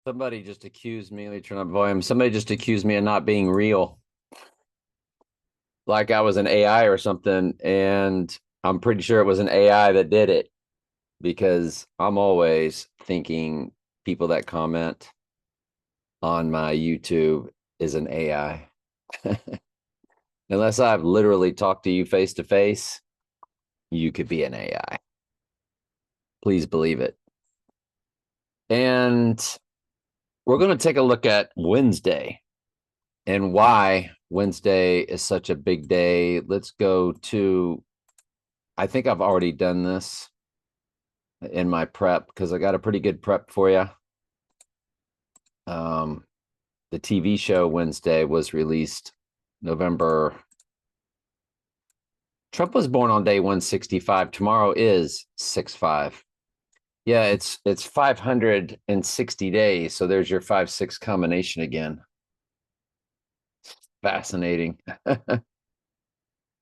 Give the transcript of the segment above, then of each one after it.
Somebody just accused me. Let me turn up volume. Somebody just accused me of not being real, like I was an AI or something. And I'm pretty sure it was an AI that did it because I'm always thinking people that comment on my YouTube is an AI. Unless I've literally talked to you face to face, you could be an AI. Please believe it. And we're going to take a look at Wednesday and why Wednesday is such a big day. Let's go to, I think I've already done this in my prep because I got a pretty good prep for you. Um, the TV show Wednesday was released November. Trump was born on day 165. Tomorrow is 6/5. Yeah, it's 560 days. So there's your 5/6 combination again. Fascinating.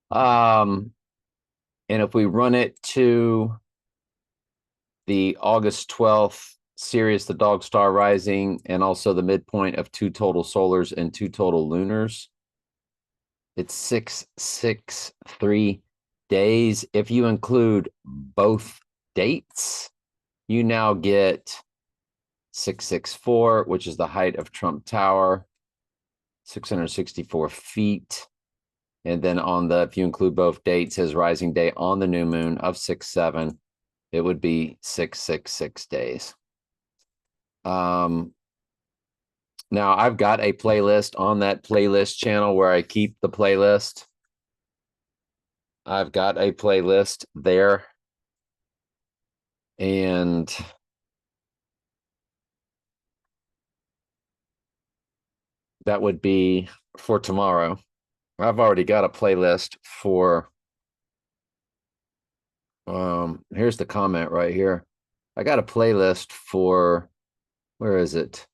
um, and if we run it to the August 12th Sirius, the dog star rising, and also the midpoint of 2 total solars and 2 total lunars, it's 663 days. If you include both dates, you now get 664, which is the height of Trump Tower, 664 feet. And then on the, if you include both dates, his rising day on the new moon of 6/7, it would be 666 days. Now I've got a playlist on that playlist channel where I keep the playlist. I've got a playlist there. And that would be for tomorrow. I've already got a playlist for here's the comment right here. I got a playlist for, where is it?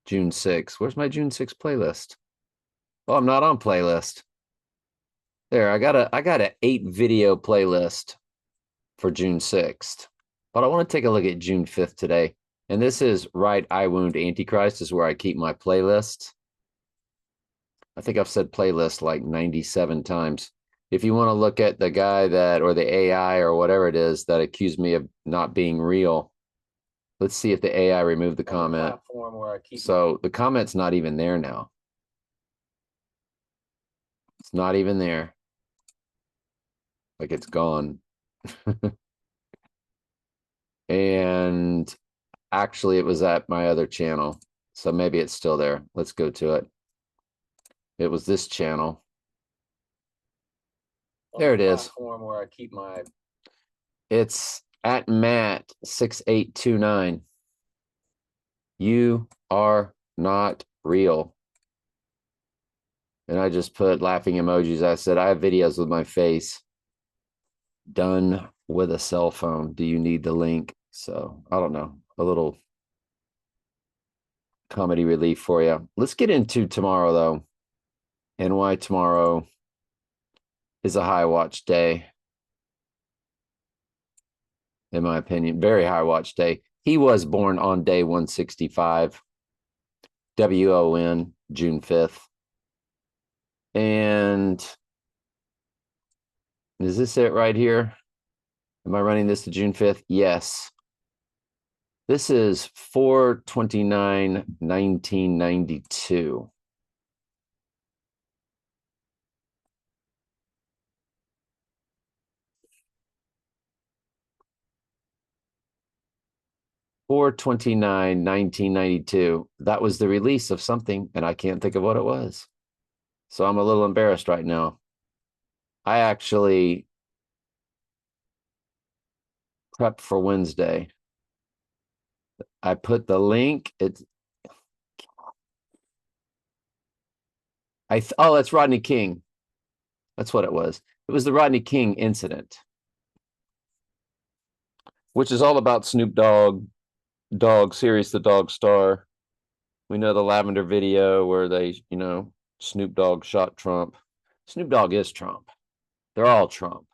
June 6th. Where's my June 6th playlist? Oh, I'm not on playlist. There, I got an 8 video playlist for June 6th. But I want to take a look at June 5th today. And this is Right Eye Wound Antichrist, is where I keep my playlist. I think I've said playlist like 97 times. If you want to look at the guy that, or the AI or whatever it is that accused me of not being real, let's see if the AI removed the comment. So the comment's not even there now. It's not even there. Like it's gone. And actually, it was at my other channel. So maybe it's still there. Let's go to it. It was this channel. There it is. Where I keep my. It's at Matt6829. You are not real. And I just put laughing emojis. I said, I have videos with my face done with a cell phone. Do you need the link? So I don't know. A little comedy relief for you. Let's get into tomorrow, though, and why tomorrow is a high watch day. In my opinion, very high watch day. He was born on day 165, WON, June 5th. And is this it right here? Am I running this to June 5th? Yes. This is 4/29/1992. Four 1992. That was the release of something, and I can't think of what it was. So I'm a little embarrassed right now. I actually prepped for Wednesday. I put the link. Oh, that's Rodney King. That's what it was. It was the Rodney King incident, which is all about Snoop Dogg, Sirius the Dog Star. We know the Lavender video where they, Snoop Dogg shot Trump. Snoop Dogg is Trump. They're all Trump.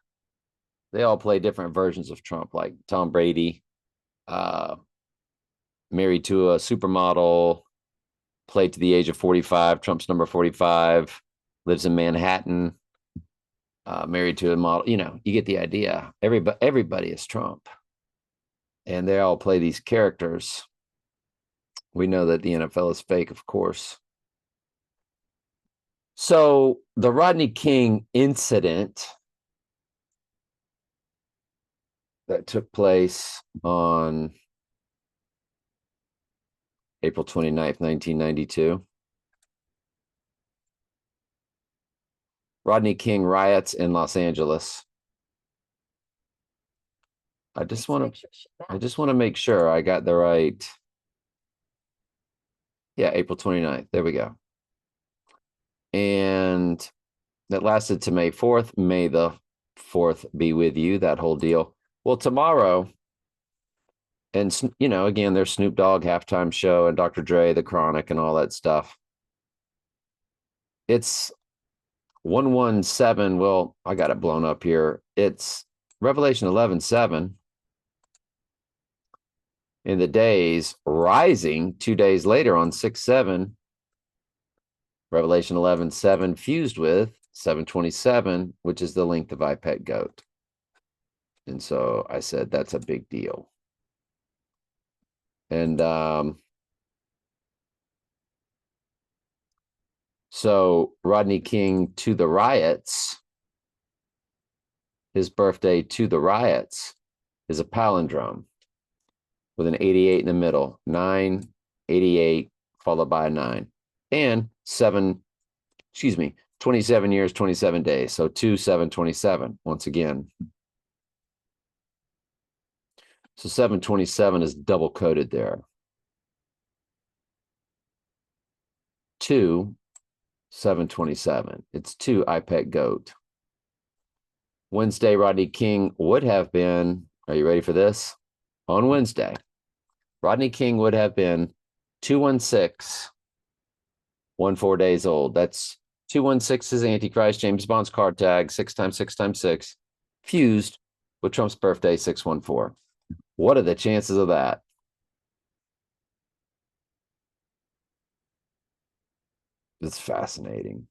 They all play different versions of Trump, like Tom Brady, married to a supermodel, played to the age of 45. Trump's number 45, lives in Manhattan, married to a model. You know, you get the idea. Everybody is Trump. And they all play these characters. We know that the NFL is fake, of course. So the Rodney King incident that took place on April 29th, 1992. Rodney King riots in Los Angeles. I just want to make sure I got the right. Yeah, April 29th. There we go. And that lasted to May 4th. May the 4th be with you, that whole deal. Well, tomorrow, and, you know, again, there's Snoop Dogg halftime show and Dr. Dre, The Chronic, and all that stuff. It's 117. Well, I got it blown up here. It's Revelation 11:7. In the days rising 2 days later on 6/7, Revelation 11:7 fused with 727, which is the length of iPet goat. And so I said, that's a big deal. And so Rodney King to the riots, his birthday to the riots, is a palindrome with an 88 in the middle, 988 followed by a 9, and 27 years, 27 days. So 2/7/27 once again. So 727 is double coded there. 2/7/27. It's 2 iPet goat. Wednesday, Rodney King would have been, are you ready for this? On Wednesday, Rodney King would have been 216, days old. That's 216 is Antichrist, James Bond's card tag, 6 times 6 times 6, fused with Trump's birthday, 614. What are the chances of that? It's fascinating.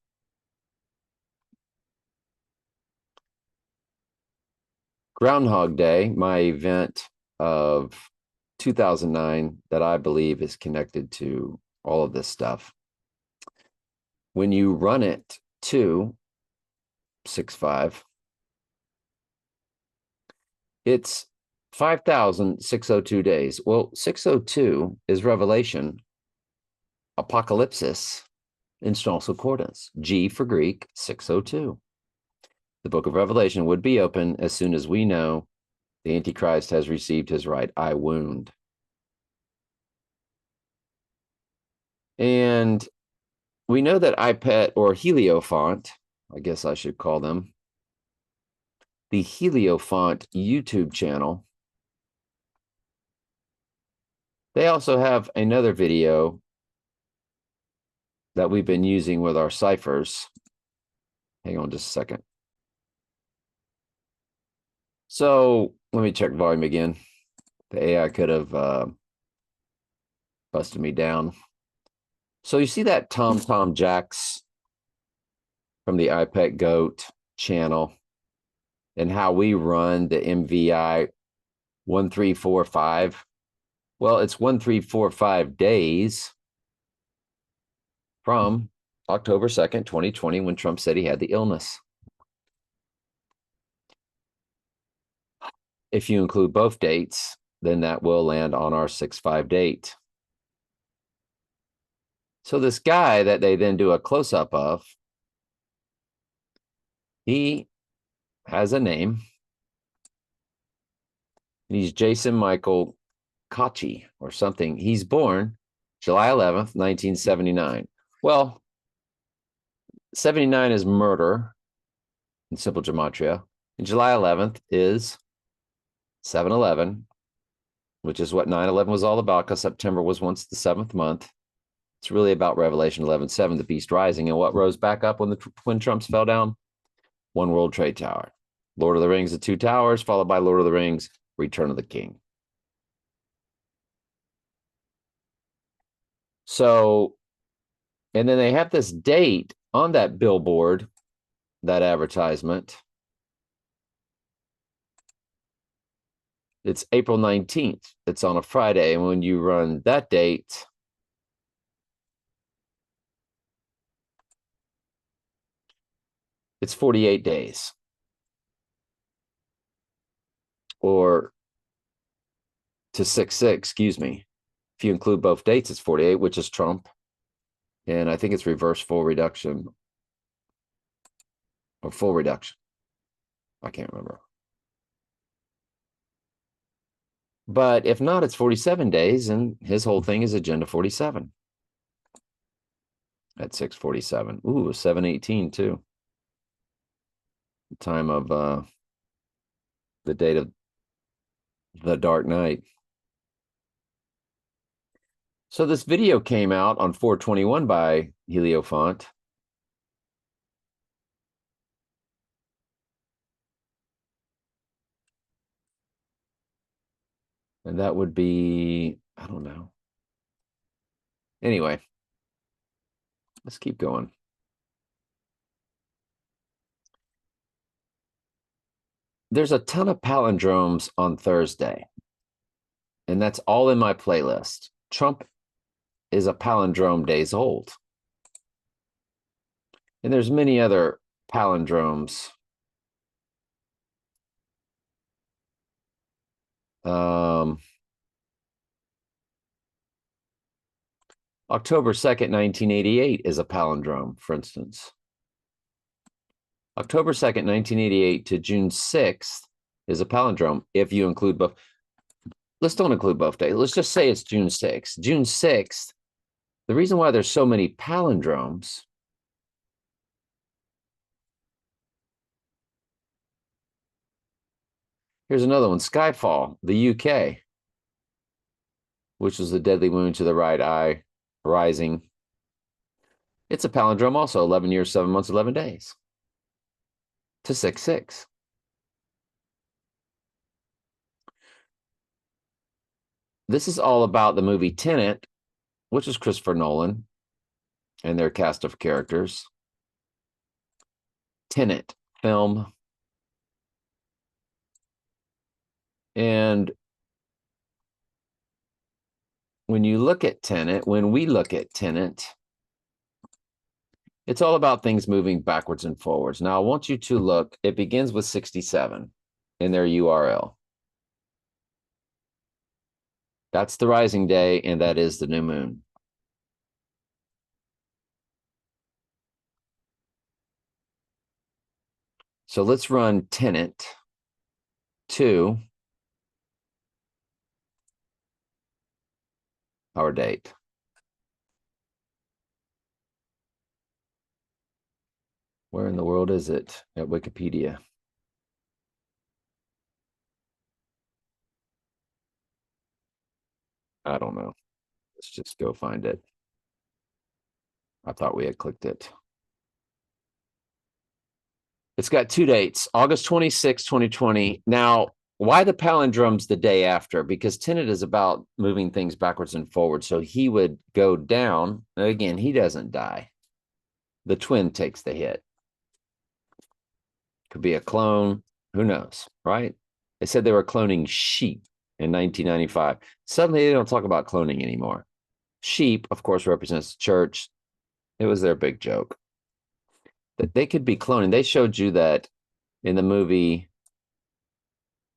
Groundhog Day, my event of 2009 that I believe is connected to all of this stuff. When you run it to 6/5, it's 5,602 days. Well, 602 is Revelation, Apocalypsis, in Strong's Concordance. G for Greek, 602. The book of Revelation would be open as soon as we know the Antichrist has received his right eye wound. And we know that iPet or Heliofont, I guess I should call them, the Heliofont YouTube channel, they also have another video that we've been using with our ciphers. Hang on just a second. So let me check volume again. The AI could have busted me down. So you see that Tom Jacks from the iPet Goat channel and how we run the MVI 1345. Well, it's 1345 days from October 2nd, 2020, when Trump said he had the illness. If you include both dates, then that will land on our 6/5 date. So this guy that they then do a close-up of, he has a name. He's Jason Michael Kachi or something. He's born July 11th, 1979. Well, 79 is murder in simple gematria. And July 11th is 7/11, which is what 9/11 was all about, because September was once the 7th month. It's really about Revelation 11:7, the beast rising. And what rose back up when the Twin Trumps fell down? One World Trade Tower. Lord of the Rings, The Two Towers, followed by Lord of the Rings, Return of the King. So, and then they have this date on that billboard, that advertisement. It's April 19th. It's on a Friday. And when you run that date, it's 48 days. Or to 6/6, excuse me. If you include both dates, it's 48, which is Trump. And I think it's reverse full reduction or full reduction. I can't remember. But if not, it's 47 days, and his whole thing is Agenda 47 at 6:47. Ooh, 7:18 too. The time of the date of the Dark Knight. So this video came out on 4/21 by Heliofont. And that would be, I don't know. Anyway, let's keep going. There's a ton of palindromes on Thursday, and that's all in my playlist. Trump is a palindrome days old. And there's many other palindromes. October 2nd, 1988 is a palindrome, for instance. October 2nd, 1988 to June 6th is a palindrome if you include both. Let's don't include both days. Let's just say it's June 6th. June 6th, the reason why there's so many palindromes here's another one, Skyfall, the UK, which was the deadly wound to the right eye, rising. It's a palindrome also, 11 years, 7 months, 11 days to 6/6. This is all about the movie Tenet, which is Christopher Nolan and their cast of characters. Tenet film. And when you look at Tenet, when we look at Tenet, it's all about things moving backwards and forwards. Now, I want you to look, it begins with 67 in their URL. That's the rising day, and that is the new moon. So let's run Tenet to our date. Where in the world is it at Wikipedia? I don't know. Let's just go find it. I thought we had clicked it. It's got two dates, August 26, 2020. Now, why the palindromes the day after? Because Tenet is about moving things backwards and forwards. So he would go down. Again, he doesn't die. The twin takes the hit. Could be a clone. Who knows, right? They said they were cloning sheep in 1995. Suddenly, they don't talk about cloning anymore. Sheep, of course, represents the church. It was their big joke that they could be cloning. They showed you that in the movie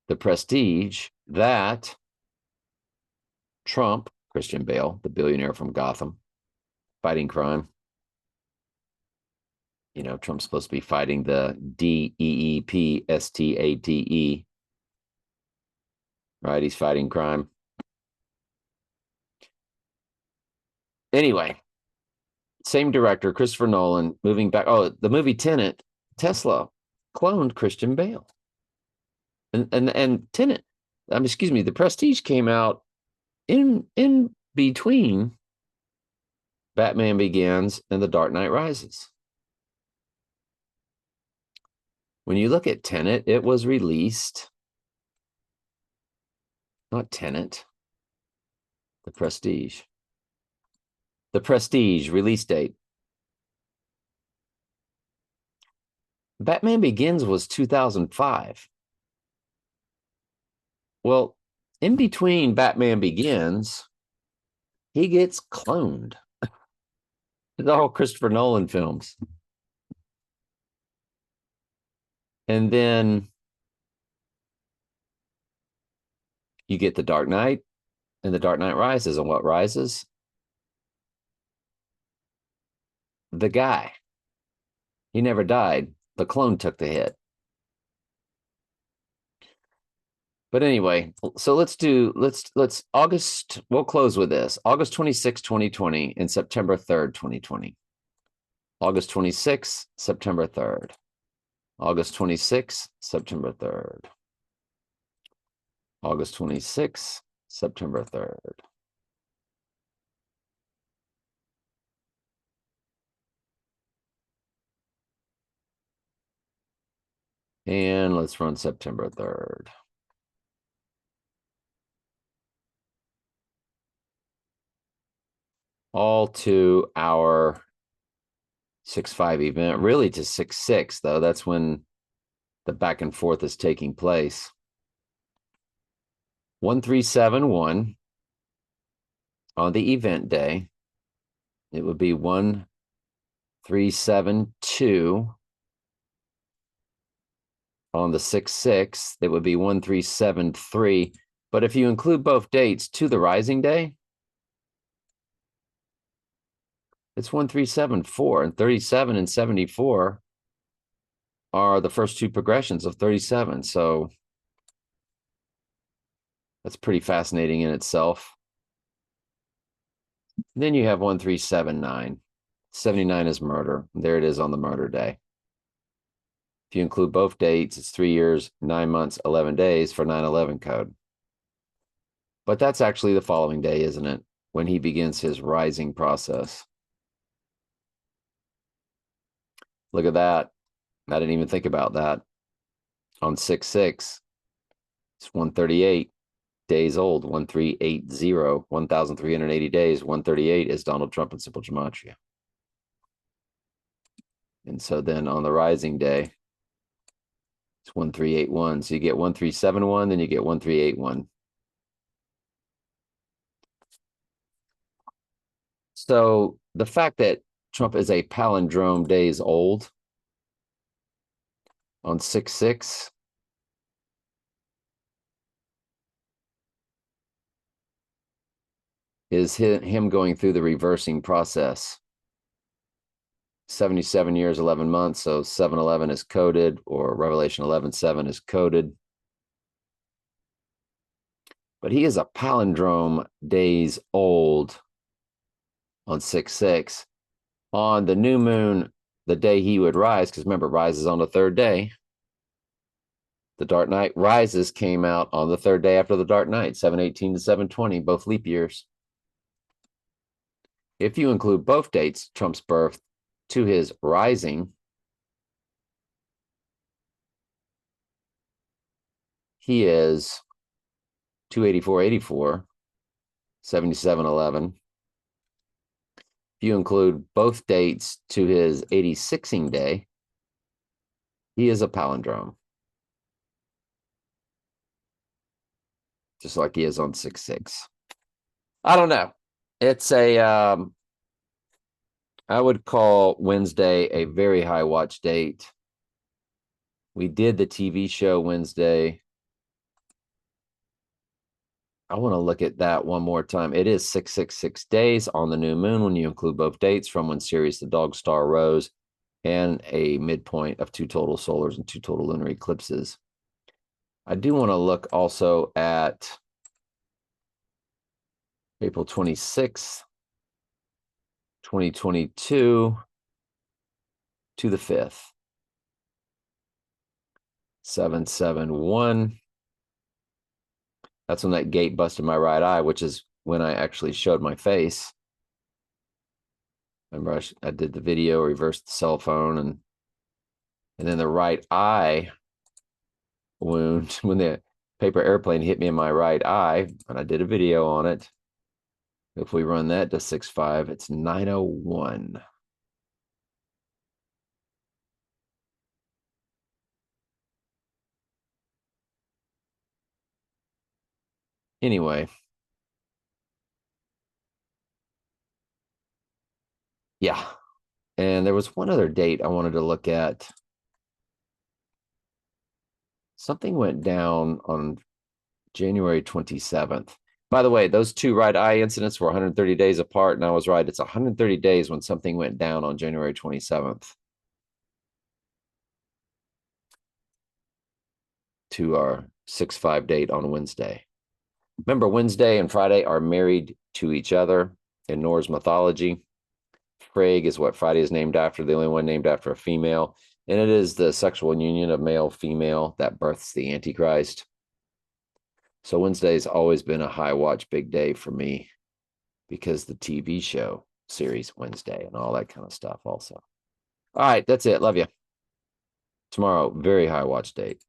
The Prestige, that Trump, Christian Bale, the billionaire from Gotham, fighting crime. You know, Trump's supposed to be fighting the DEEPSTATE, right? He's fighting crime. Anyway, same director, Christopher Nolan, moving back. Oh, the movie Tenet, Tesla cloned Christian Bale. And Tenet, excuse me, The Prestige came out in between Batman Begins and The Dark Knight Rises. When you look at Tenet, it was released, not Tenet, The Prestige. The Prestige release date. Batman Begins was 2005. Well, in between Batman Begins, he gets cloned. It's all Christopher Nolan films. And then you get The Dark Knight and The Dark Knight Rises. And what rises? The guy. He never died. The clone took the hit. But anyway, so let's August, we'll close with this. August 26, 2020 and September 3rd, 2020. August 26, September 3rd. August 26, September 3rd. August 26, September 3rd. And let's run September 3rd. All to our 6-5 event, really to 6-6, though. That's when the back and forth is taking place. 1371 on the event day. It would be 1372 on the 6-6. It would be 1373. But if you include both dates to the rising day, it's 1374, and 37 and 74 are the first two progressions of 37. So that's pretty fascinating in itself. Then you have 1379. 79 is murder. There it is on the murder day. If you include both dates, it's 3 years, 9 months, 11 days for 9/11 code. But that's actually the following day, isn't it? When he begins his rising process. Look at that. I didn't even think about that. On 6-6, it's 138 days old. 1380, 1,380 days. 138 is Donald Trump in simple gematria. And so then on the rising day, it's 1381. So you get 1371, then you get 1381. So the fact that Trump is a palindrome days old on 6-6 is him going through the reversing process. 77 years, 11 months. So 7/11 is coded, or Revelation 11:7 is coded. But he is a palindrome days old on 6-6. On the new moon, the day he would rise, because remember, rises on the third day. The Dark Knight Rises came out on the third day after the Dark Knight, 7/18 to 7/20, both leap years. If you include both dates, Trump's birth to his rising, he is 284/84, 77/11. If you include both dates to his 86ing day, he is a palindrome. Just like he is on 6-6. I don't know. It's a, I would call Wednesday a very high watch date. We did the TV show Wednesday. I want to look at that one more time. It is 666 days on the new moon when you include both dates from when Sirius the dog star rose, and a midpoint of 2 total solars and 2 total lunar eclipses. I do want to look also at April 26th, 2022 to the 5th. 771. That's when that gate busted my right eye, which is when I actually showed my face. Remember, I did the video, reversed the cell phone, and then the right eye wound, when the paper airplane hit me in my right eye, and I did a video on it. If we run that to 6.5, it's 901. Anyway, yeah. And there was one other date I wanted to look at. Something went down on January 27th. By the way, those two right eye incidents were 130 days apart, and I was right. It's 130 days when something went down on January 27th to our 6.5 date on Wednesday. Remember, Wednesday and Friday are married to each other in Norse mythology. Frigg is what Friday is named after, the only one named after a female. And it is the sexual union of male female that births the Antichrist. So Wednesday's always been a high watch big day for me because the TV show series Wednesday and all that kind of stuff also. All right, that's it. Love you. Tomorrow, very high watch date.